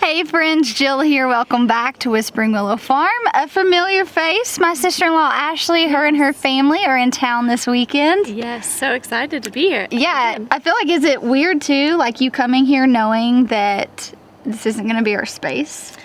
Hey friends, Jill here. Welcome back to Whispering Willow Farm. A familiar face, my sister-in-law Ashley. Her and her family are in town this weekend. Yes, so excited to be here. Yeah, I feel like, is it weird too, like you coming here knowing that this isn't going to be our space?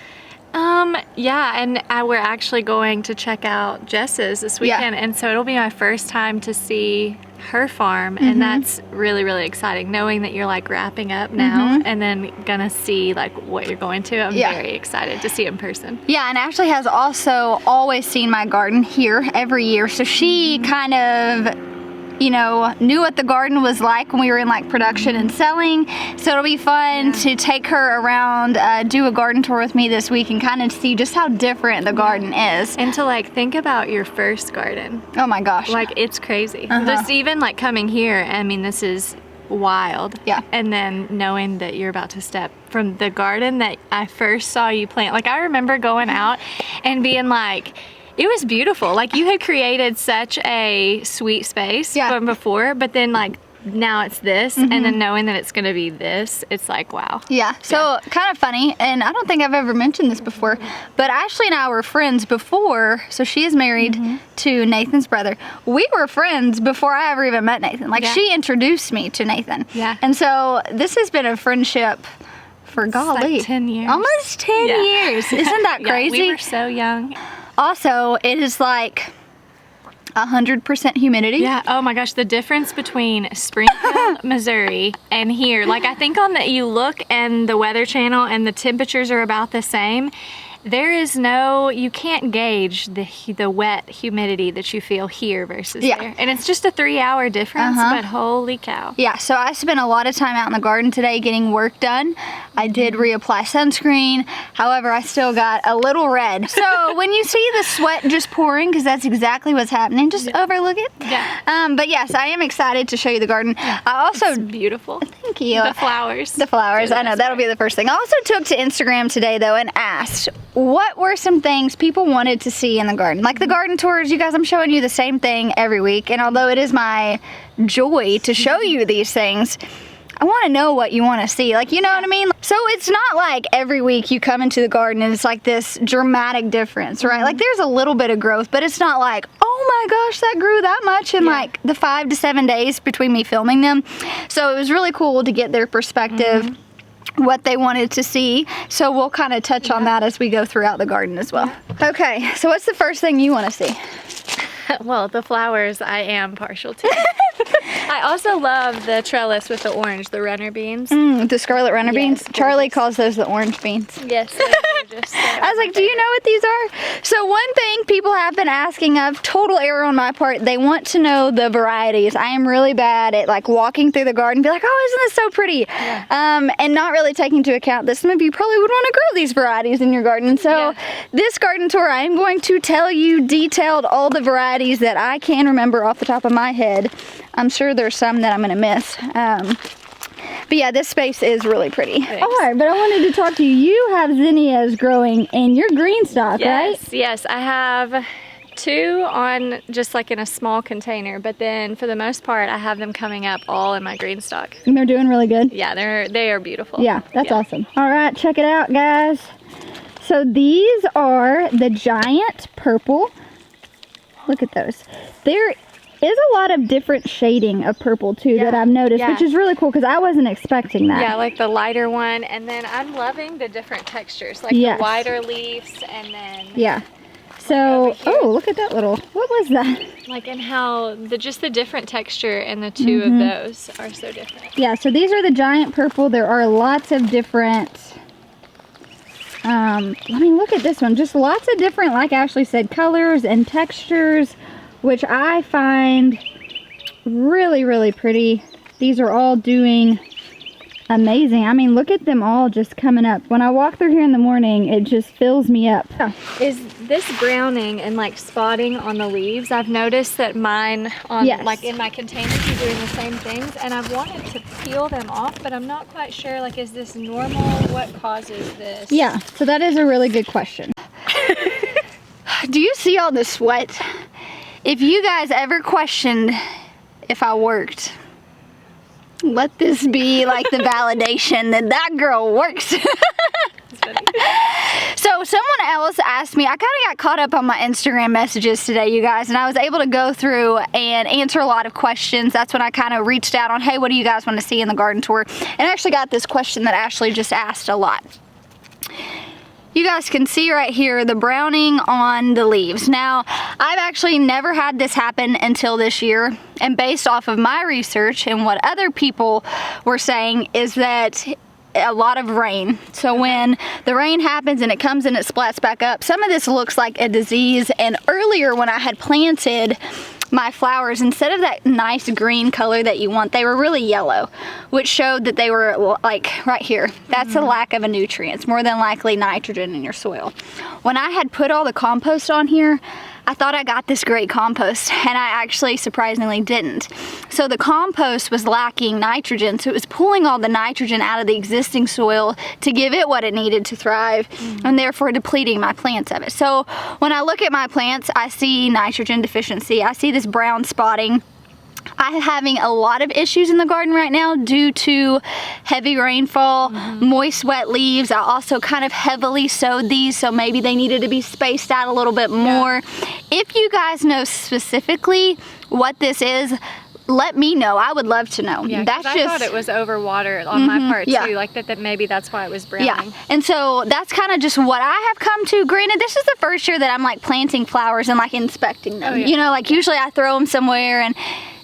Yeah, and we're actually going to check out Jess's this weekend, and so it'll be my first time to see her farm, and that's really, really exciting, knowing that you're like wrapping up now and then gonna see like what you're going to. I'm very excited to see in person. Yeah, and Ashley has also always seen my garden here every year, so she kind of, you know, knew what the garden was like when we were in like production and selling. So it'll be fun to take her around, do a garden tour with me this week and kind of see just how different the garden is. And to like think about your first garden. Oh my gosh. Like it's crazy. Just even like coming here, I mean, this is wild. Yeah. And then knowing that you're about to step from the garden that I first saw you plant. Like I remember going out and being like, it was beautiful. Like you had created such a sweet space from before, but then like now it's this, and then knowing that it's gonna be this, it's like, wow. Yeah, so kind of funny, and I don't think I've ever mentioned this before, but Ashley and I were friends before, so she is married to Nathan's brother. We were friends before I ever even met Nathan. Like she introduced me to Nathan. Yeah. And so this has been a friendship for golly. Like 10 years. Almost 10 years. Isn't that crazy? We were so young. Also, it is like 100% humidity. Yeah, oh my gosh, the difference between Springfield, Missouri and here, like I think on that you look and the Weather Channel and the temperatures are about the same. There is no, you can't gauge the wet humidity that you feel here versus there. And it's just a 3-hour difference, but holy cow. Yeah, so I spent a lot of time out in the garden today getting work done. I did reapply sunscreen. However, I still got a little red. So when you see the sweat just pouring, because that's exactly what's happening, just overlook it. Yeah. But yes, I am excited to show you the garden. I also, it's beautiful. Thank you. The flowers. The flowers, I know, that'll be the first thing. I also took to Instagram today though and asked, what were some things people wanted to see in the garden? Like the garden tours, you guys, I'm showing you the same thing every week. And although it is my joy to show you these things, I want to know what you want to see. Like, you know what I mean? So it's not like every week you come into the garden and it's like this dramatic difference, right? Like there's a little bit of growth, but it's not like, oh my gosh, that grew that much in like the 5 to 7 days between me filming them. So it was really cool to get their perspective, what they wanted to see. So we'll kind of touch on that as we go throughout the garden as well. Okay, so what's the first thing you want to see? Well, the flowers I am partial to. I also love the trellis with the orange, the runner beans. The scarlet runner beans. Charlie calls those the orange beans. Yes, they're gorgeous. I was like, do you know what these are? So one thing people have been asking of, total error on my part, they want to know the varieties. I am really bad at like walking through the garden and be like, oh, isn't this so pretty? And not really taking into account that some of you probably would want to grow these varieties in your garden. So this garden tour, I am going to tell you detailed all the varieties that I can remember off the top of my head. I'm sure there's some that I'm going to miss. But yeah, this space is really pretty. Thanks. All right, but I wanted to talk to you. You have zinnias growing in your Greenstalk, right? Yes, I have 2 on just like in a small container, but then for the most part, I have them coming up all in my Greenstalk. And they're doing really good? Yeah, they are beautiful. Yeah, that's awesome. All right, check it out, guys. So these are the giant purple. Look at those. There is a lot of different shading of purple too that I've noticed, which is really cool because I wasn't expecting that. Yeah, like the lighter one, and then I'm loving the different textures, like the wider leaves, and then so oh, look at that little, what was that? Like, and how just the different texture and the 2 of those are so different. Yeah, so these are the giant purple. There are lots of different I mean, look at this one. Just lots of different, like Ashley said, colors and textures, which I find really, really pretty. These are all doing amazing. I mean, look at them all just coming up. When I walk through here in the morning, it just fills me up. Is this browning and like spotting on the leaves? I've noticed that mine on like in my containers are doing the same things, and I've wanted to peel them off, but I'm not quite sure, like, is this normal? What causes this? Yeah, so that is a really good question. Do you see all the sweat? If you guys ever questioned if I worked, let this be like the validation that that girl works. So someone else asked me, I kind of got caught up on my Instagram messages today, you guys, and I was able to go through and answer a lot of questions. That's when I kind of reached out on, hey, what do you guys want to see in the garden tour? And I actually got this question that Ashley just asked a lot. You guys can see right here the browning on the leaves. Now, I've actually never had this happen until this year, and based off of my research and what other people were saying is that a lot of rain. So when the rain happens and it comes and it splats back up, some of this looks like a disease. And earlier when I had planted my flowers, instead of that nice green color that you want, they were really yellow, which showed that they were like right here. That's a lack of a nutrient, more than likely nitrogen in your soil. When I had put all the compost on here, I thought I got this great compost, and I actually surprisingly didn't. So the compost was lacking nitrogen, so it was pulling all the nitrogen out of the existing soil to give it what it needed to thrive, and therefore depleting my plants of it. So when I look at my plants, I see nitrogen deficiency. I see this brown spotting. I'm having a lot of issues in the garden right now due to heavy rainfall, moist, wet leaves. I also kind of heavily sowed these, so maybe they needed to be spaced out a little bit more. If you guys know specifically what this is, let me know. I would love to know. Yeah, I thought it was overwatered on my part too, like that maybe that's why it was browning. Yeah, and so that's kind of just what I have come to. Granted, this is the first year that I'm like planting flowers and like inspecting them. You know, like usually I throw them somewhere and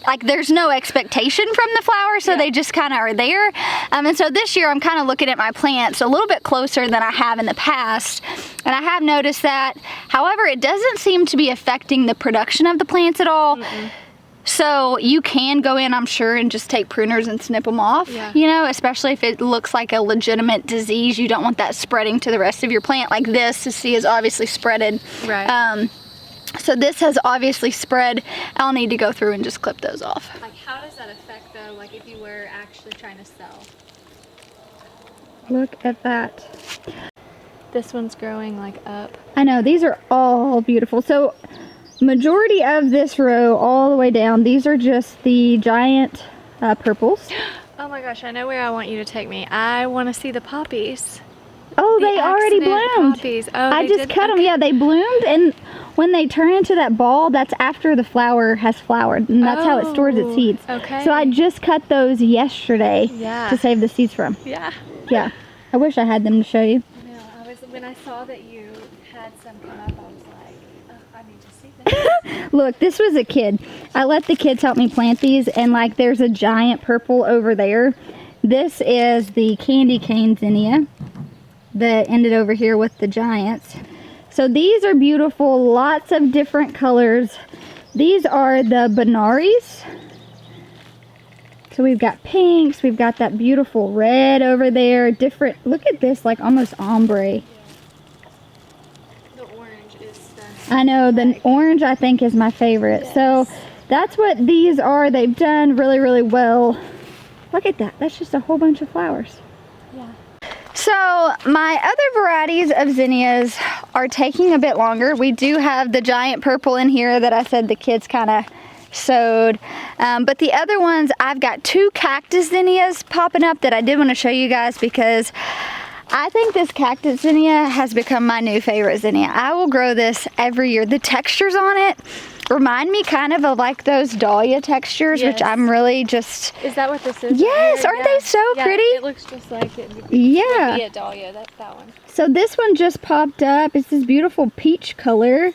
like there's no expectation from the flowers, so they just kind of are there. And so this year I'm kind of looking at my plants a little bit closer than I have in the past, and I have noticed that. However, it doesn't seem to be affecting the production of the plants at all. So you can go in, I'm sure, and just take pruners and snip them off, you know, especially if it looks like a legitimate disease. You don't want that spreading to the rest of your plant. Like this, to see, is obviously spreaded. Right. So this has obviously spread. I'll need to go through and just clip those off. Like, how does that affect though, like if you were actually trying to sell? Look at that. This one's growing like up. I know, these are all beautiful. So majority of this row all the way down, these are just the giant purples. Oh my gosh, I know where I want you to take me. I want to see the poppies. Oh, they already bloomed. Poppies. Oh, I just cut them. Yeah, they bloomed, and when they turn into that ball, that's after the flower has flowered, and that's how it stores its seeds. Okay. So I just cut those yesterday to save the seeds from. Yeah. Yeah. I wish I had them to show you. No, when I saw that you had some come up, I was like, oh, I need to see this. Look, this was a kid. I let the kids help me plant these, and like there's a giant purple over there. This is the candy cane zinnia that ended over here with the giants. So these are beautiful, lots of different colors. These are the Benaries. So we've got pinks, we've got that beautiful red over there, different, look at this, like almost ombre. The orange is stunning. I know, the orange I think is my favorite. So that's what these are. They've done really, really well. Look at that, that's just a whole bunch of flowers. So my other varieties of zinnias are taking a bit longer. We do have the giant purple in here that I said the kids kind of sowed. But the other ones, I've got 2 cactus zinnias popping up that I did want to show you guys because I think this cactus zinnia has become my new favorite zinnia. I will grow this every year. The textures on it remind me kind of like those dahlia textures, which I'm really just... Is that what this is? Yes, aren't they so pretty? It looks just like it would be a dahlia, that one. So this one just popped up. It's this beautiful peach color.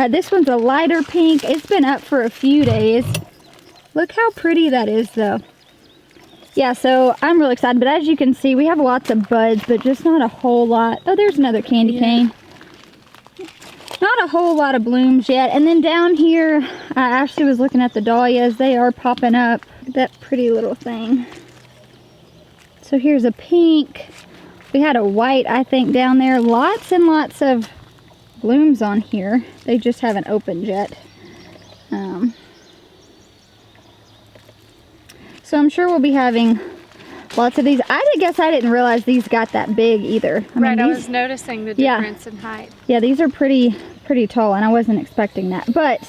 This one's a lighter pink. It's been up for a few days. Look how pretty that is though. Yeah, so I'm really excited, but as you can see, we have lots of buds, but just not a whole lot. Oh, there's another candy cane. Not a whole lot of blooms yet. And then down here, Ashley was looking at the dahlias. They are popping up. That pretty little thing. So here's a pink. We had a white, I think, down there. Lots and lots of blooms on here. They just haven't opened yet. So I'm sure we'll be having lots of these. I guess I didn't realize these got that big either. I was noticing the difference in height. Yeah, these are pretty tall, and I wasn't expecting that. But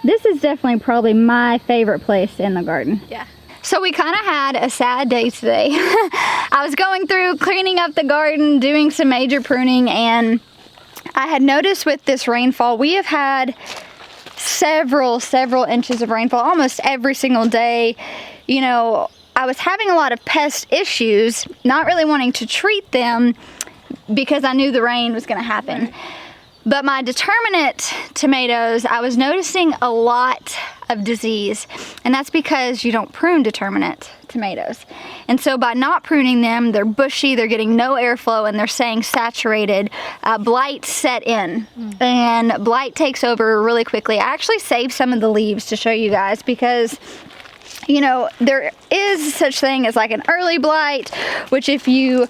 this is definitely probably my favorite place in the garden. Yeah. So we kind of had a sad day today. I was going through cleaning up the garden, doing some major pruning, and I had noticed with this rainfall, we have had several inches of rainfall almost every single day. You know, I was having a lot of pest issues, not really wanting to treat them because I knew the rain was going to happen. Right. But my determinate tomatoes, I was noticing a lot of disease, and that's because you don't prune determinate tomatoes. And so by not pruning them, they're bushy, they're getting no airflow, and they're staying saturated. Blight set in, and blight takes over really quickly. I actually saved some of the leaves to show you guys because, you know, there is such thing as like an early blight, which if you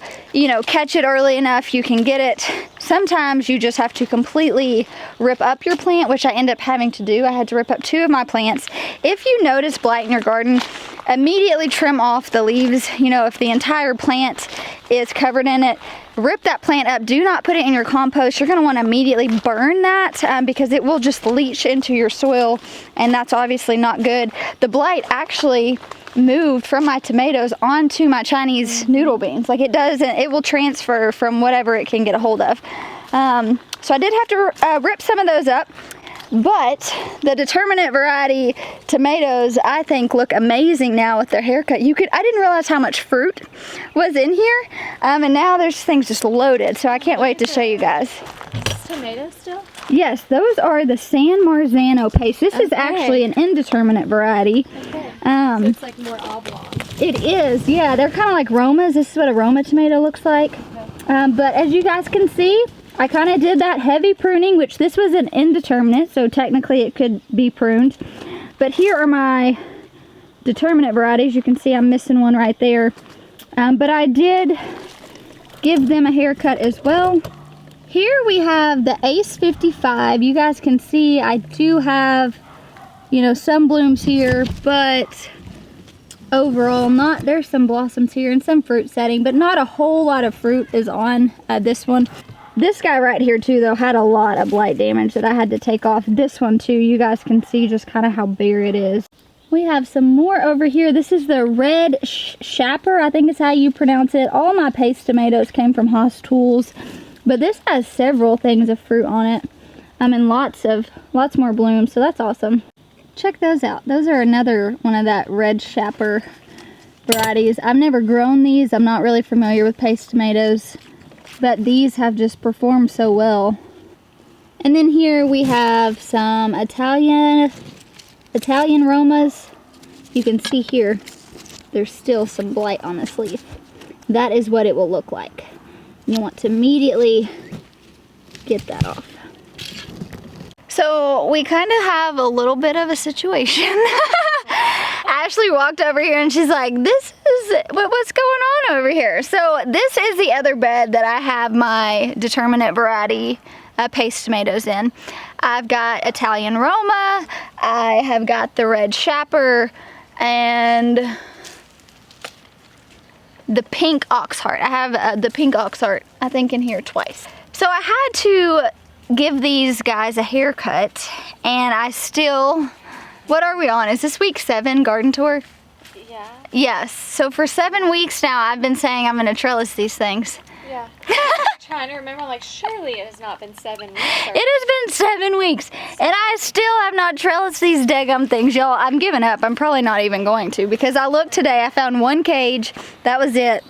catch it early enough, you can get it. Sometimes you just have to completely rip up your plant, which I end up having to do. I had to rip up 2 of my plants. If you notice blight in your garden, immediately trim off the leaves. You know, if the entire plant is covered in it, rip that plant up. Do not put it in your compost. You're going to want to immediately burn that because it will just leach into your soil, and that's obviously not good. The blight actually moved from my tomatoes onto my Chinese noodle beans. Like it does, and it will transfer from whatever it can get a hold of. So I did have to rip some of those up. But the determinate variety tomatoes, I think, look amazing now with their haircut. I didn't realize how much fruit was in here, and now there's things just loaded. So I can't wait to show you guys. Tomatoes still? Yes, those are the San Marzano paste. This is actually an indeterminate variety. Okay. So it's like more oblong. It is, yeah. They're kind of like Romas. This is what a Roma tomato looks like. Okay. But as you guys can see, I kind of did that heavy pruning, which this was an indeterminate, so technically it could be pruned. But here are my determinate varieties. You can see I'm missing one right there. But I did give them a haircut as well. Here we have the Ace 55. You guys can see I do have, some blooms here, but overall there's some blossoms here and some fruit setting, but not a whole lot of fruit is on this one. This guy right here too, though, had a lot of blight damage that I had to take off. This one too, you guys can see just kind of how bare it is. We have some more over here. This is the red shapper, I think is how you pronounce it. All my paste tomatoes came from Haas Tools, but this has several things of fruit on it. And lots more blooms, so that's awesome. Check those out. Those are another one of that red shapper varieties. I've never grown these. I'm not really familiar with paste tomatoes, but these have just performed so well. And then here we have some Italian Romas. You can see here, there's still some blight on this leaf. That is what it will look like. You want to immediately get that off. So we kind of have a little bit of a situation. Ashley walked over here and she's like, this is, what's going on over here? So this is the other bed that I have my determinate variety paste tomatoes in. I've got Italian Roma, I have got the red shapper, and the pink oxheart. I have the pink oxheart, I think, in here twice. So I had to give these guys a haircut, and I still, what are we on? Is this week 7 garden tour? Yeah. Yes. So for 7 weeks now, I've been saying I'm going to trellis these things. Yeah. I'm trying to remember, like, surely it has not been 7 weeks. It has been 7 weeks, and I still have not trellised these daggum things, y'all. I'm giving up. I'm probably not even going to, because I looked today, I found one cage. That was it.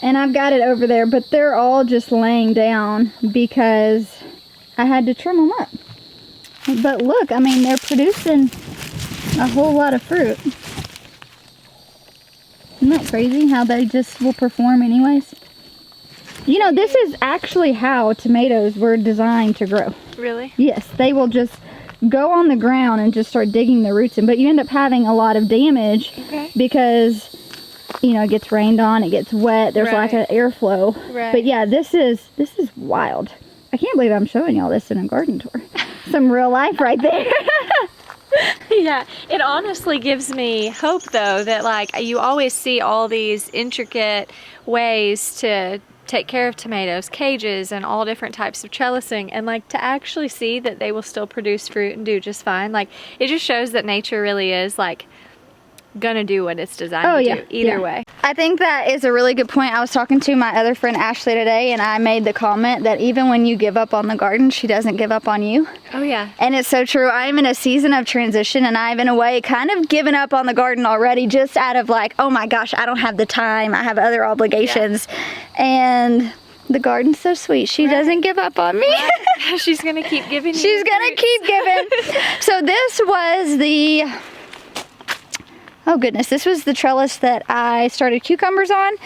And I've got it over there, but they're all just laying down because I had to trim them up. But look, I mean, they're producing a whole lot of fruit. Isn't that crazy how they just will perform anyways? You know, this is actually how tomatoes were designed to grow. Really? Yes, they will just go on the ground and just start digging their roots in. But you end up having a lot of damage because, it gets rained on, it gets wet, there's lack of airflow. Right. But yeah, this is wild. I can't believe I'm showing y'all this in a garden tour. Some real life right there. Yeah, it honestly gives me hope, though, that, like, you always see all these intricate ways to take care of tomatoes, cages, and all different types of trellising, and, like, to actually see that they will still produce fruit and do just fine. Like, it just shows that nature really is, like, gonna do what it's designed to do either way. I think that is a really good point. I was talking to my other friend Ashley today, and I made the comment that even when you give up on the garden, she doesn't give up on you. Oh yeah. And it's so true. I'm in a season of transition, and I've in a way kind of given up on the garden already, just out of like, oh my gosh, I don't have the time, I have other obligations. And the garden's so sweet. She doesn't give up on me. She's gonna keep giving you. She's gonna keep giving. So this was the, oh goodness, this was the trellis that I started cucumbers on,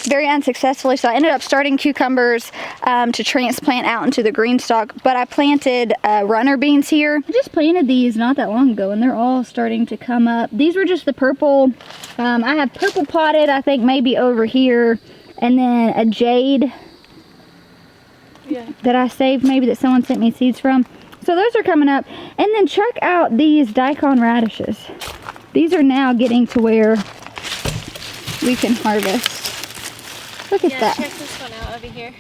very unsuccessfully. So I ended up starting cucumbers to transplant out into the Greenstalk, but I planted runner beans here. I just planted these not that long ago, and they're all starting to come up. These were just the purple, I have purple potted, I think maybe over here, and then a jade that I saved, maybe that someone sent me seeds from. So those are coming up. And then check out these daikon radishes. These are now getting to where we can harvest. Look at that. Check this one out over here.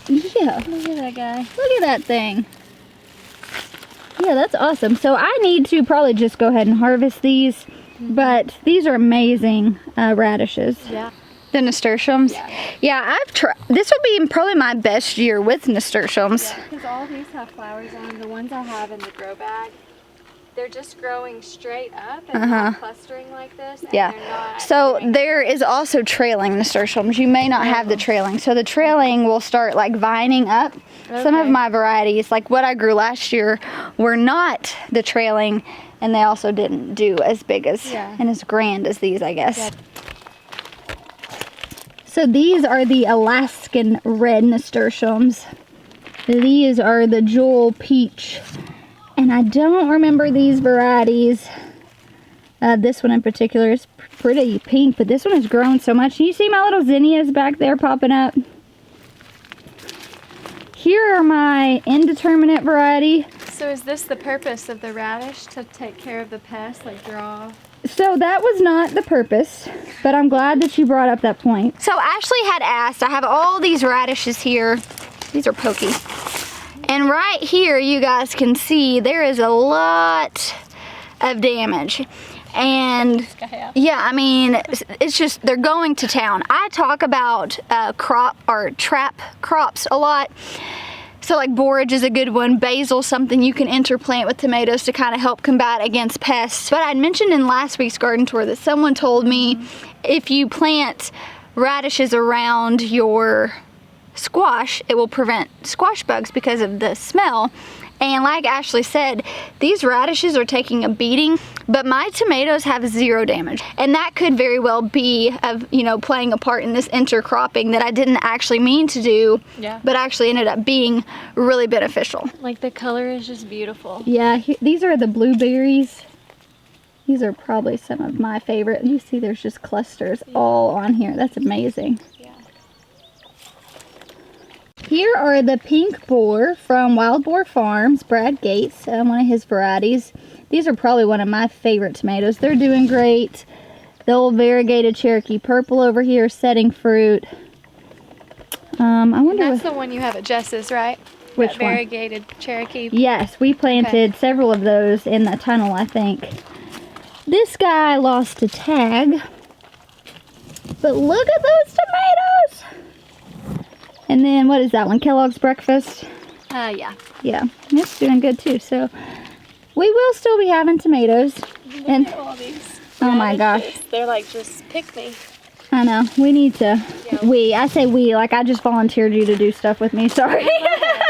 Yeah. Look at that guy. Look at that thing. Yeah, that's awesome. So I need to probably just go ahead and harvest these. But these are amazing radishes. Yeah. The nasturtiums. Yeah, I've tried. This will be probably my best year with nasturtiums. Yeah, because all these have flowers on them. The ones I have in the grow bag, they're just growing straight up and not clustering like this. And they're not So there is also trailing nasturtiums. You may not have the trailing. So the trailing will start like vining up. Some of my varieties, like what I grew last year, were not the trailing, and they also didn't do as big as and as grand as these, I guess. So these are the Alaskan red nasturtiums. These are the jewel peach. And I don't remember these varieties. This one in particular is pretty pink, but this one has grown so much. You see my little zinnias back there popping up? Here are my indeterminate variety. So is this the purpose of the radish, to take care of the pests, like draw? So that was not the purpose, but I'm glad that you brought up that point. So Ashley had asked, I have all these radishes here. These are pokey. And right here, you guys can see there is a lot of damage. And yeah, I mean, it's just, they're going to town. I talk about trap crops a lot. So like borage is a good one. Basil, something you can interplant with tomatoes to kind of help combat against pests. But I'd mentioned in last week's garden tour that someone told me if you plant radishes around your squash, it will prevent squash bugs because of the smell. And like Ashley said, these radishes are taking a beating, but my tomatoes have zero damage. And that could very well be playing a part in this intercropping that I didn't actually mean to do, but actually ended up being really beneficial. Like the color is just beautiful. Yeah, these are the blueberries. These are probably some of my favorite. You see there's just clusters all on here. That's amazing. Here are the pink boar from Wild Boar Farms, Brad Gates, one of his varieties. These are probably one of my favorite tomatoes. They're doing great. The old variegated Cherokee purple over here, setting fruit. I wonder. That's the one you have at Jess's, right? Which that one? Variegated Cherokee. Yes, we planted several of those in the tunnel, I think. This guy lost a tag, but look at those tomatoes. And then, what is that one? Kellogg's Breakfast? Yeah. Yeah, it's doing good too. So, we will still be having tomatoes. Look and at all these. Oh my gosh. They're like, just pick me. I know. We need to. Yeah. I say we, like I just volunteered you to do stuff with me. Sorry.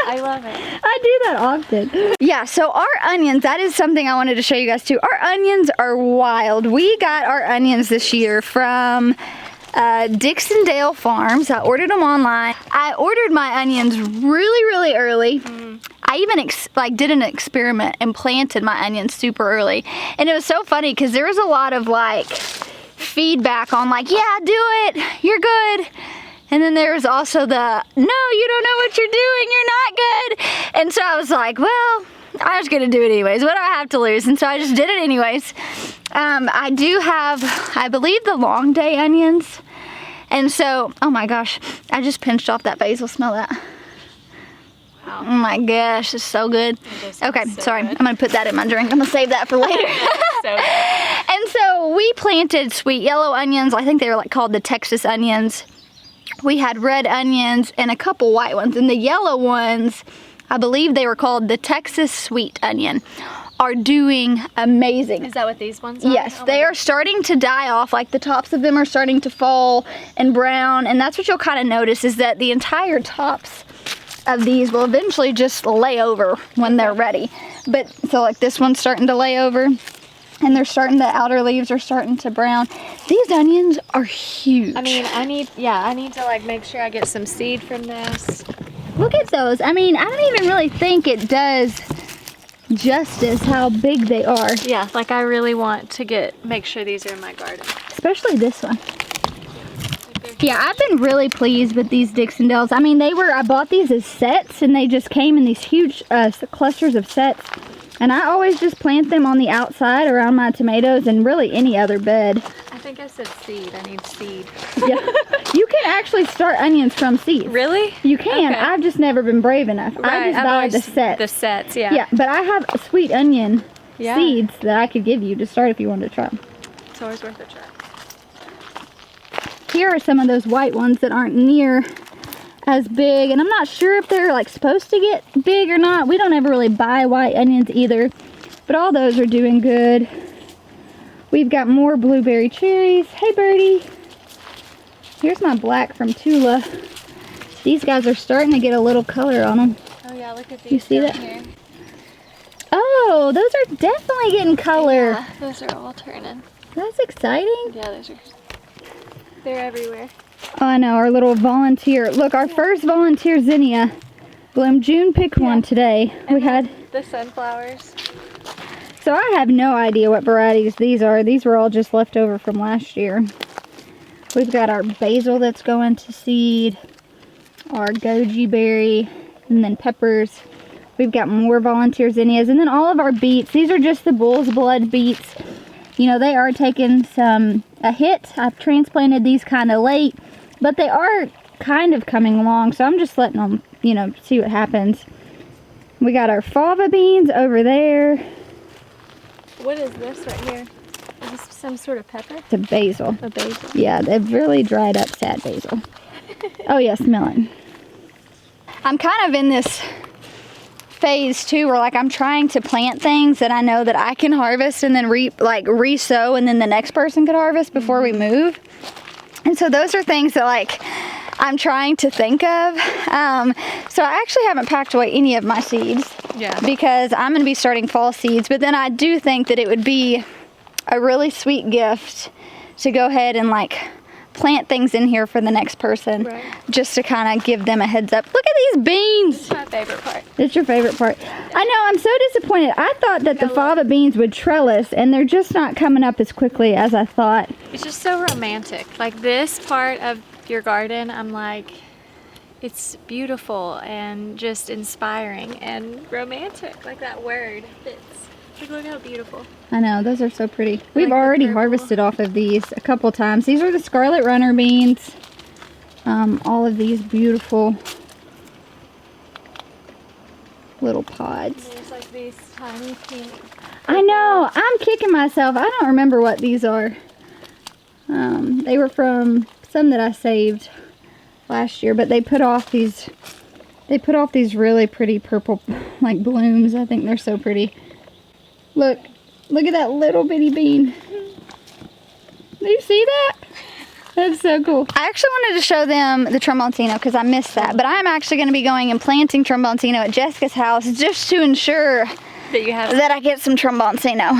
I love it. I do that often. Yeah, so our onions, that is something I wanted to show you guys too. Our onions are wild. We got our onions this year from Dixondale Farms. I ordered them online. I ordered my onions really early. I even did an experiment and planted my onions super early. And it was so funny because there was a lot of feedback on yeah, do it, you're good. And then there was also the, no, you don't know what you're doing, you're not good. And so I was like, well, I was gonna do it anyways. What do I have to lose? And so I just did it anyways. I do have, I believe, the long day onions. And so, oh my gosh, I just pinched off that basil. Smell that. Wow. Oh my gosh, it's so good. Okay, so sorry. good. I'm gonna put that in my drink. I'm gonna save that for later. So good. we planted sweet yellow onions. I think they were like called the Texas onions. We had red onions and a couple white ones. And the yellow ones, I believe they were called the Texas sweet onion, are doing amazing. Is that what these ones are? Yes, they are starting to die off. Like the tops of them are starting to fall and brown. And that's what you'll kind of notice, is that the entire tops of these will eventually just lay over when they're ready. But so like this one's starting to lay over, and they're starting, the outer leaves are starting to brown. These onions are huge. I mean, I need to like make sure I get some seed from this. Look at those. I mean, I don't even really think it does justice how big they are. Yeah, like I really want to make sure these are in my garden. Especially this one. Yeah, I've been really pleased with these Dixondales. I mean, I bought these as sets, and they just came in these huge clusters of sets. And I always just plant them on the outside around my tomatoes and really any other bed. I think I said seed. I need seed. Yeah, you can actually start onions from seeds. Really? You can. Okay. I've just never been brave enough. Right, I just buy the sets. The sets, yeah. Yeah, but I have sweet onion seeds that I could give you to start if you wanted to try them. It's always worth a try. Here are some of those white ones that aren't near as big, and I'm not sure if they're like supposed to get big or not. We don't ever really buy white onions either, but all those are doing good. We've got more blueberry cherries. Hey birdie, here's my black from Tula. These guys are starting to get a little color on them. Oh yeah, look at these. You see that? Here. Oh, those are definitely getting color. Yeah, those are all turning. That's exciting. Yeah, they're everywhere. Oh, I know, our little volunteer. Look, our first volunteer zinnia bloomed. June picked one today. And we had the sunflowers. So I have no idea what varieties these are. These were all just left over from last year. We've got our basil that's going to seed, our goji berry, and then peppers. We've got more volunteer zinnias, and then all of our beets. These are just the bull's blood beets. You know, they are taking a hit. I've transplanted these kind of late, but they are kind of coming along, so I'm just letting them, you know, see what happens. We got our fava beans over there. What is this right here? Is this some sort of pepper? It's a basil. A basil. Yeah, they've really dried up sad basil. Oh yeah, smell it. I'm kind of in this phase too, where like I'm trying to plant things that I know that I can harvest and then re-sow, and then the next person could harvest before we move. And so those are things that like I'm trying to think of. So I actually haven't packed away any of my seeds. Yeah. Because I'm going to be starting fall seeds, but then I do think that it would be a really sweet gift to go ahead and like plant things in here for the next person, right, just to kind of give them a heads up. Look at these beans. It's my favorite part. It's your favorite part. I know, I'm so disappointed. I thought that the fava beans would trellis, and they're just not coming up as quickly as I thought. It's just so romantic. Like this part of your garden, I'm like, it's beautiful and just inspiring and romantic. Like that word fits. Like, look how beautiful. I know, those are so pretty. We've like already harvested off of these a couple times. These are the Scarlet Runner beans. All of these beautiful little pods. There's like these tiny pink. I know, I'm kicking myself. I don't remember what these are. They were from some that I saved last year, but they put off these really pretty purple like blooms. I think they're so pretty. Look at that little bitty bean. Do you see that? That's so cool. I actually wanted to show them the tromboncino because I missed that, but I'm actually going to be going and planting tromboncino at Jessica's house just to ensure that I get some tromboncino.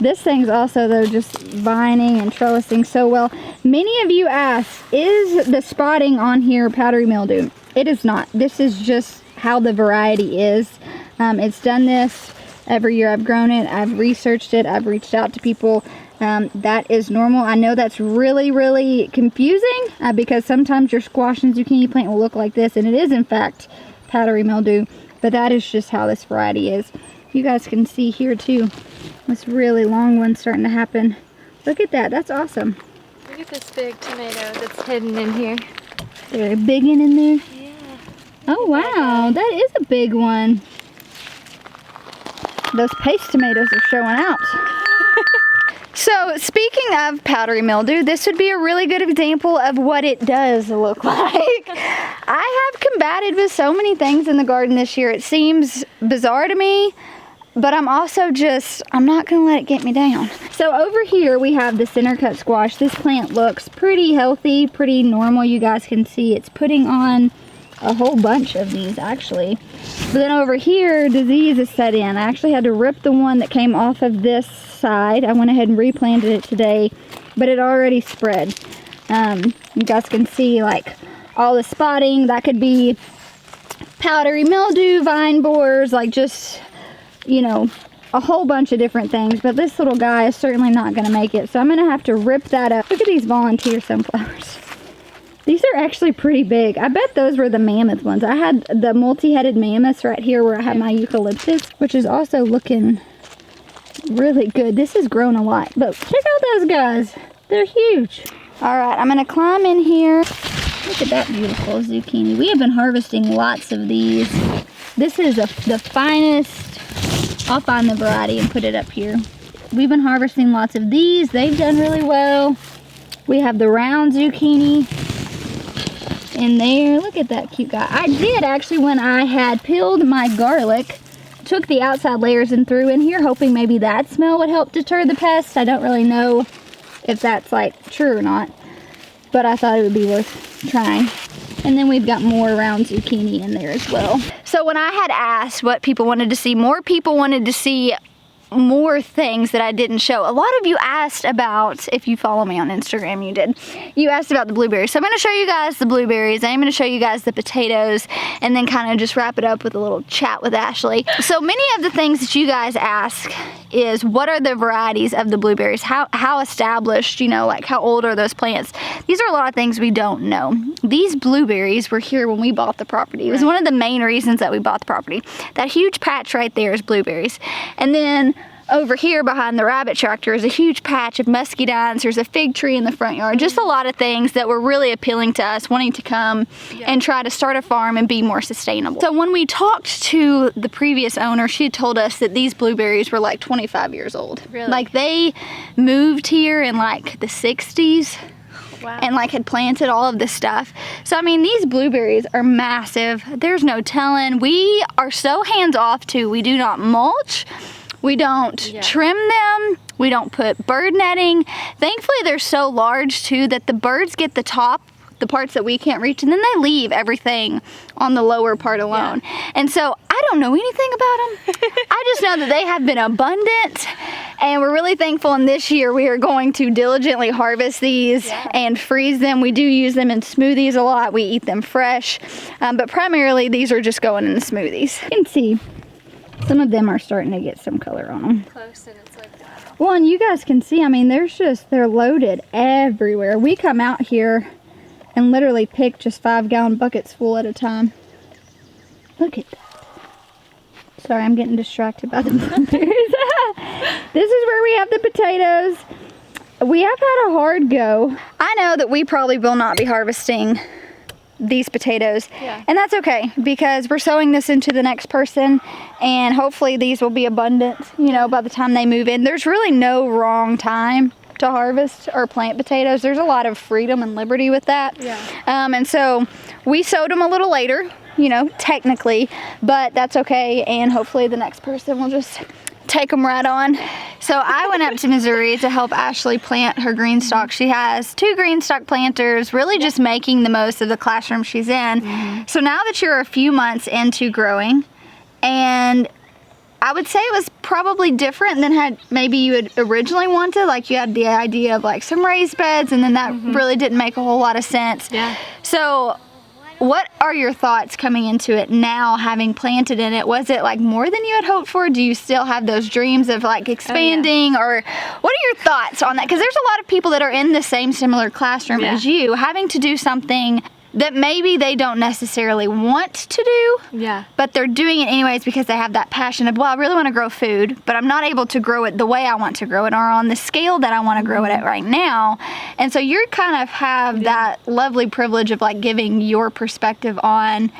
This thing's also, though, just vining and trellising so well. Many of you ask, is the spotting on here powdery mildew? It is not. This is just how the variety is. It's done this every year I've grown it. I've researched it. I've reached out to people. That is normal. I know that's really, really confusing because sometimes your squash and zucchini plant will look like this, and it is, in fact, powdery mildew. But that is just how this variety is. You guys can see here, too. This really long one starting to happen. Look at that. That's awesome. Look at this big tomato that's hidden in here. They're a big one in there. Yeah. Oh, wow. That is a big one. Those paste tomatoes are showing out. So speaking of powdery mildew, this would be a really good example of what it does look like. I have combated with so many things in the garden this year. It seems bizarre to me, but I'm also I'm not gonna let it get me down. So over here we have the center cut squash. This plant looks pretty healthy, pretty normal. You guys can see it's putting on a whole bunch of these actually. But then over here, disease is set in. I actually had to rip the one that came off of this side. I went ahead and replanted it today, but it already spread. You guys can see like all the spotting. That could be powdery mildew, vine borers, like just, you know, a whole bunch of different things. But this little guy is certainly not gonna make it. So I'm gonna have to rip that up. Look at these volunteer sunflowers. These are actually pretty big. I bet those were the mammoth ones. I had the multi-headed mammoths right here where I have my eucalyptus, which is also looking really good. This has grown a lot, but check out those guys. They're huge. All right, I'm gonna climb in here. Look at that beautiful zucchini. We have been harvesting lots of these. This is the finest. I'll find the variety and put it up here. We've been harvesting lots of these. They've done really well. We have the round zucchini in there. Look at that cute guy. I did actually, when I had peeled my garlic, took the outside layers and threw in here, hoping maybe that smell would help deter the pests. I don't really know if that's like true or not, but I thought it would be worth trying. And then we've got more round zucchini in there as well. So when I had asked what people wanted to see, more people wanted to see more things that I didn't show. A lot of you asked about, if you follow me on Instagram, you did. You asked about the blueberries. So I'm gonna show you guys the blueberries. I'm gonna show you guys the potatoes and then kind of just wrap it up with a little chat with Ashley. So many of the things that you guys ask is, what are the varieties of the blueberries? How established, you know, like how old are those plants? These are a lot of things we don't know. These blueberries were here when we bought the property. It was one of the main reasons that we bought the property. That huge patch right there is blueberries. And then over here behind the rabbit tractor is a huge patch of muscadines. There's a fig tree in the front yard. Just a lot of things that were really appealing to us, wanting to come and try to start a farm and be more sustainable. So when we talked to the previous owner, she had told us that these blueberries were like 25 years old. Really? Like they moved here in like the 60s. Wow. And like had planted all of this stuff. So I mean, these blueberries are massive. There's no telling. We are so hands off too. We do not mulch. We don't trim them. We don't put bird netting. Thankfully, they're so large too that the birds get the top, the parts that we can't reach, and then they leave everything on the lower part alone. And so I don't know anything about them. I just know that they have been abundant, and we're really thankful. And this year we are going to diligently harvest these and freeze them. We do use them in smoothies a lot. We eat them fresh, but primarily these are just going in the smoothies. You can see some of them are starting to get some color on them. Close and it's like that. Well, and you guys can see, I mean, they're loaded everywhere. We come out here and literally pick just 5-gallon buckets full at a time. Look at that. Sorry, I'm getting distracted by the blueberries. This is where we have the potatoes. We have had a hard go. I know that we probably will not be harvesting these potatoes, and that's okay, because we're sowing this into the next person, and hopefully these will be abundant, you know, by the time they move in. There's really no wrong time to harvest or plant potatoes. There's a lot of freedom and liberty with that. And so we sowed them a little later, you know, technically, but that's okay, and hopefully the next person will just take them right on. So I went up to Missouri to help Ashley plant her Greenstalk. She has 2 Greenstalk planters, really just making the most of the classroom she's in. So now that you're a few months into growing, and I would say it was probably different than maybe you had originally wanted. Like you had the idea of like some raised beds, and then that really didn't make a whole lot of sense. So what are your thoughts coming into it now, having planted in it? Was it like more than you had hoped for? Do you still have those dreams of like expanding? Or what are your thoughts on that? Because there's a lot of people that are in the same similar classroom as you, having to do something that maybe they don't necessarily want to do, but they're doing it anyways because they have that passion of, well, I really want to grow food, but I'm not able to grow it the way I want to grow it, or on the scale that I want to grow it at right now. And so you kind of have that lovely privilege of like giving your perspective on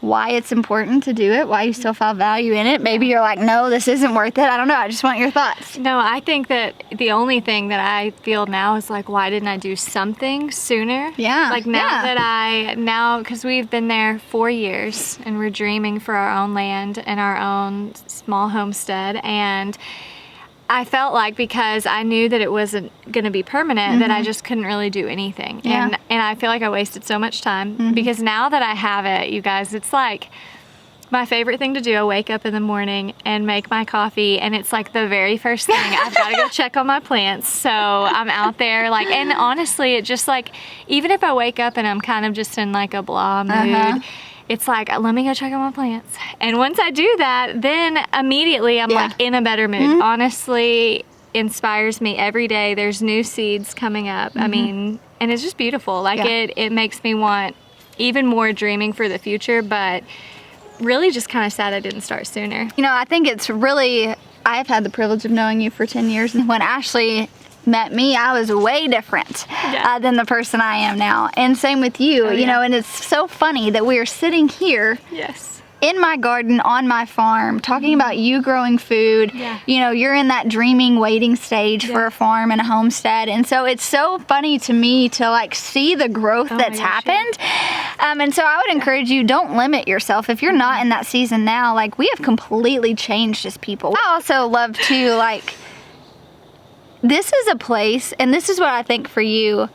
why it's important to do it, why you still found value in it. Maybe you're like, no, this isn't worth it. I don't know. I just want your thoughts. No, I think that the only thing that I feel now is like, why didn't I do something sooner? Yeah. Like now because we've been there 4 years and we're dreaming for our own land and our own small homestead. And I felt like, because I knew that it wasn't going to be permanent, that I just couldn't really do anything. Yeah. And I feel like I wasted so much time because now that I have it, you guys, it's like my favorite thing to do. I wake up in the morning and make my coffee, and it's like the very first thing. I've got to go check on my plants. So I'm out there like, and honestly, it just like, even if I wake up and I'm kind of just in like a blah mood, it's like, let me go check on my plants. And once I do that, then immediately I'm like in a better mood. Honestly, inspires me every day. There's new seeds coming up. I mean, and it's just beautiful. Like it makes me want even more dreaming for the future, but really just kind of sad I didn't start sooner. You know, I think it's really, I've had the privilege of knowing you for 10 years. And when Ashley met me, I was way different than the person I am now. And same with you, you know, and it's so funny that we are sitting here in my garden on my farm talking about you growing food. You know, you're in that dreaming, waiting stage for a farm and a homestead. And so it's so funny to me to like see the growth that's happened. And so I would encourage you, don't limit yourself. If you're not in that season now, like, we have completely changed as people. I also love to like, this is a place, and this is what I think for you,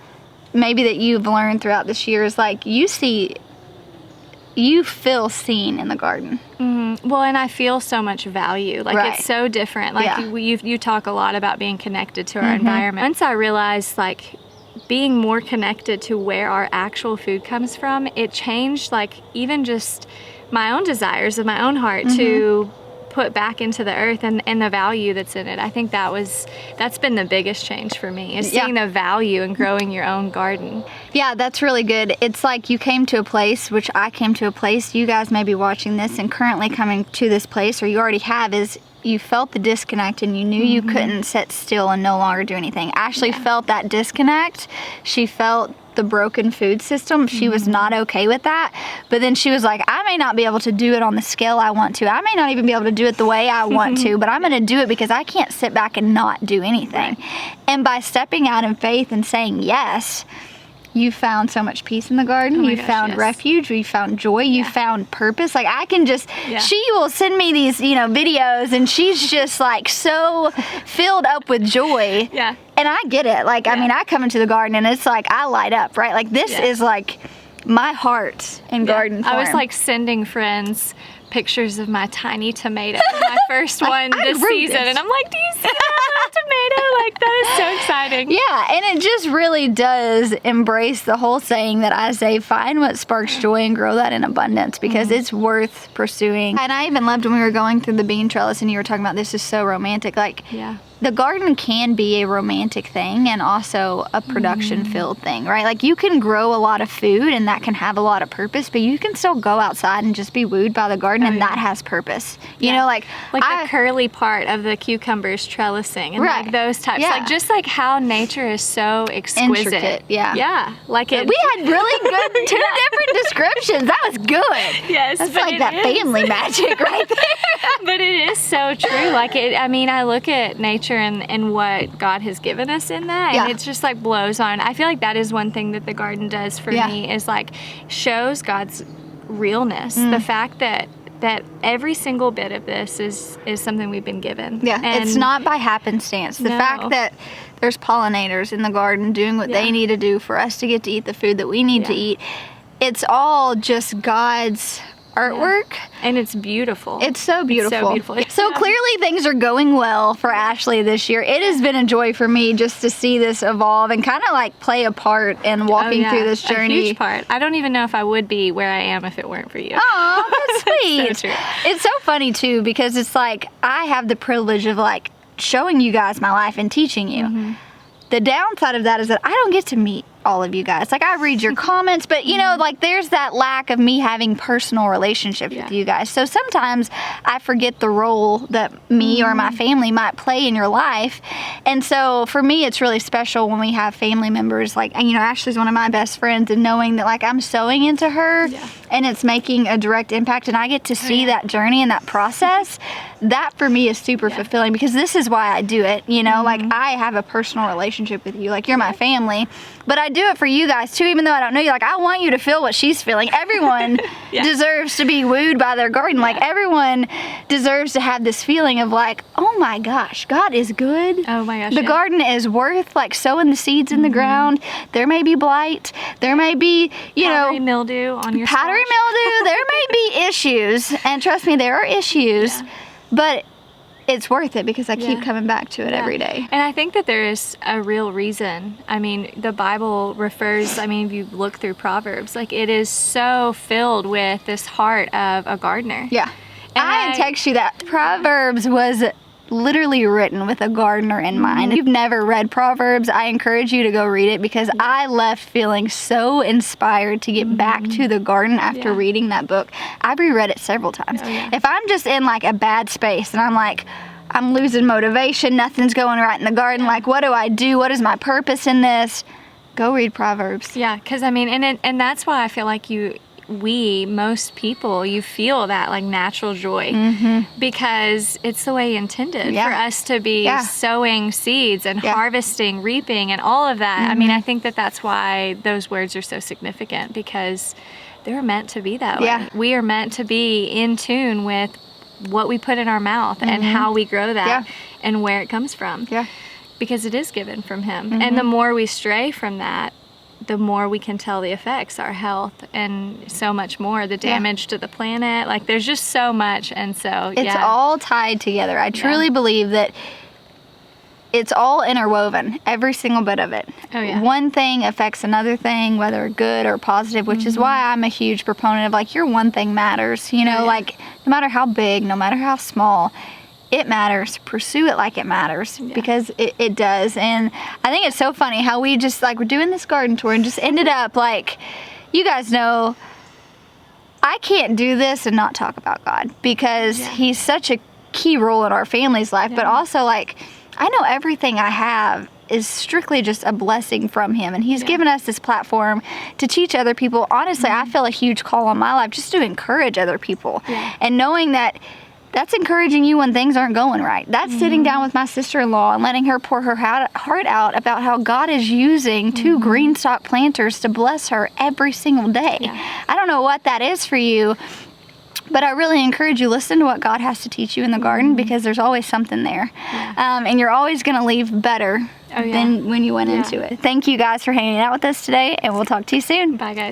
maybe that you've learned throughout this year, is like, you feel seen in the garden. Well, and I feel so much value. Like, it's so different. Like, you talk a lot about being connected to our environment. Once I realized, like, being more connected to where our actual food comes from, it changed, like, even just my own desires of my own heart to put back into the earth and the value that's in it. I think that's been the biggest change for me, is seeing the value in growing your own garden. Yeah, that's really good. It's like you came to a place, which I came to a place, you guys may be watching this and currently coming to this place, or you already have, is you felt the disconnect and you knew you couldn't sit still and no longer do anything. Ashley felt that disconnect. She felt the broken food system. She was not okay with that. But then she was like, I may not be able to do it on the scale I want to. I may not even be able to do it the way I want to, but I'm going to do it because I can't sit back and not do anything. And by stepping out in faith and saying yes, you found so much peace in the garden. You found refuge. You found joy. You found purpose. Like, I can just, she will send me these, you know, videos, and she's just like so filled up with joy. And I get it. Like, I mean, I come into the garden and it's like, I light up, right? Like, this is like my heart in garden form. I was like sending friends pictures of my tiny tomato, my first one this season, and I'm like, do you see that tomato? Like, that is so exciting. Yeah, and it just really does embrace the whole saying that I say, find what sparks joy and grow that in abundance, because it's worth pursuing. And I even loved when we were going through the bean trellis and you were talking about this is so romantic. Like, the garden can be a romantic thing and also a production-filled thing, right? Like, you can grow a lot of food and that can have a lot of purpose, but you can still go outside and just be wooed by the garden and that has purpose. You know, like the curly part of the cucumbers trellising and like those types. Like, just like how nature is so exquisite. Intricate, Like, it. We had really good two different descriptions. That was good. Yes, that's like that family magic right there. But it is so true. Like, it. I mean, I look at nature and what God has given us in that, and it's just like blows on. I feel like that is one thing that the garden does for me, is like shows God's realness. The fact that every single bit of this is something we've been given. And it's not by happenstance. The fact that there's pollinators in the garden doing what they need to do for us to get to eat the food that we need to eat, it's all just God's artwork. And it's beautiful. It's so beautiful. It's so beautiful. So clearly things are going well for Ashley this year. It has been a joy for me just to see this evolve and kind of like play a part in walking through this journey. A huge part. I don't even know if I would be where I am if it weren't for you. Oh, that's sweet. So true. It's so funny too, because it's like I have the privilege of like showing you guys my life and teaching you. The downside of that is that I don't get to meet all of you guys. Like, I read your comments, but you know, like, there's that lack of me having personal relationships with you guys. So sometimes I forget the role that me or my family might play in your life. And so for me, it's really special when we have family members. Like, you know, Ashley's one of my best friends, and knowing that like I'm sewing into her and it's making a direct impact and I get to see that journey and that process, that for me is super fulfilling, because this is why I do it, you know, like I have a personal relationship with you, like you're my family, but I do it for you guys too, even though I don't know you. Like I want you to feel what she's feeling. Everyone deserves to be wooed by their garden. Like everyone deserves to have this feeling of like, oh my gosh, God is good. Oh my gosh. The garden is worth like sowing the seeds in the ground. There may be blight. There may be, you powdery know, mildew on your powdery squash. mildew. There may be issues, and trust me, there are issues, but it's worth it because I keep coming back to it every day. And I think that there is a real reason. I mean, the Bible refers, I mean, if you look through Proverbs, like it is so filled with this heart of a gardener. Yeah. And I text you that Proverbs was literally written with a gardener in mind. If you've never read Proverbs, I encourage you to go read it, because I left feeling so inspired to get back to the garden after reading that book. I've reread it several times. If I'm just in like a bad space and I'm like, I'm losing motivation, nothing's going right in the garden, like what do I do? What is my purpose in this? Go read Proverbs. Yeah, because I mean, and that's why I feel like most people, you feel that like natural joy, because it's the way He intended for us to be sowing seeds and harvesting, reaping, and all of that. I mean, I think that that's why those words are so significant, because they're meant to be that way. We are meant to be in tune with what we put in our mouth and how we grow that and where it comes from, because it is given from Him. And the more we stray from that, the more we can tell the effects, our health, and so much more, the damage to the planet. Like there's just so much. And so it's all tied together. I truly believe that it's all interwoven, every single bit of it. One thing affects another thing, whether good or positive, which is why I'm a huge proponent of like your one thing matters, you know, like no matter how big, no matter how small, it matters. Pursue it like it matters, because it does. And I think it's so funny how we just like, we're doing this garden tour and just ended up like, you guys know, I can't do this and not talk about God, because He's such a key role in our family's life, but also like, I know everything I have is strictly just a blessing from Him, and He's given us this platform to teach other people. Honestly, I feel a huge call on my life just to encourage other people, and knowing that that's encouraging you when things aren't going right. That's sitting down with my sister-in-law and letting her pour her heart out about how God is using 2 Greenstalk planters to bless her every single day. I don't know what that is for you, but I really encourage you, listen to what God has to teach you in the garden, because there's always something there. And you're always going to leave better than when you went into it. Thank you guys for hanging out with us today, and we'll talk to you soon. Bye, guys.